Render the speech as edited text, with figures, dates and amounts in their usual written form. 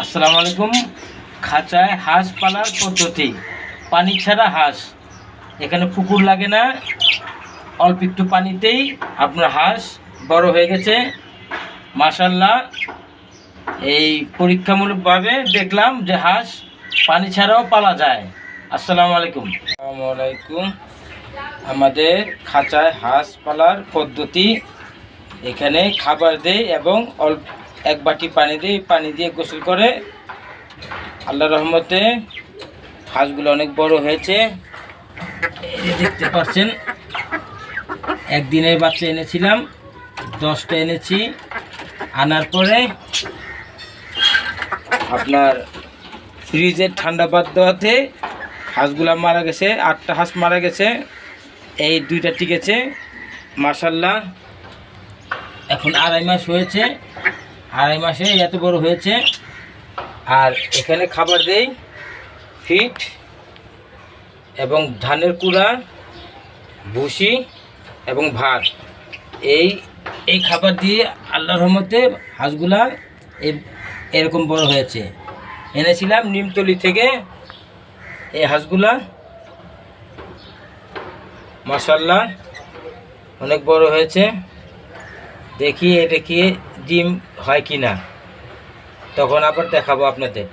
আসসালামু আলাইকুম। খাঁচায় হাঁস পালার পদ্ধতি। পানি ছাড়া হাঁস, এখানে পুকুর লাগে না, অল্প একটু পানিতেই আপনার হাঁস বড় হয়ে গেছে মাশাআল্লাহ। এই পরীক্ষামূলকভাবে দেখলাম যে হাঁস পানি ছাড়াও পালা যায়। আসসালামু আলাইকুম। আসসালামু আলাইকুম। আমাদের খাঁচায় হাঁস পালার পদ্ধতি, এখানে খাবার দেই এবং অল্প এক বাটি পানি দিই, পানি দিয়ে গোসল করে। আল্লাহর রহমতে হাঁসগুলো অনেক বড় হয়েছে, এই দেখতে পাচ্ছেন। একদিনের বাচ্চা এনেছিলাম, 10টা এনেছি। আনার পরে আপনার ফ্রিজের ঠান্ডা বাদ দেওয়াতে হাঁসগুলো মারা গেছে, 8টা হাঁস মারা গেছে, এই 2টা টিকেছে মাশাআল্লাহ। এখন 2.5 মাস হয়েছে, 2.5 মাসে এত বড় হয়েছে। আর এখানে খাবার দেই ফিট এবং ধানের কুড়া, ভুসি এবং ভাত। এই খাবার দিয়ে আল্লাহর রহমতে হাঁসগুলা এরকম বড় হয়েছে। এনেছিলাম নিমতলি থেকে এই হাঁসগুলা, মাশাআল্লাহ অনেক বড় হয়েছে। দেখি এটা কি ডিম হয় কি না, তখন আবার দেখাবো আপনাদের।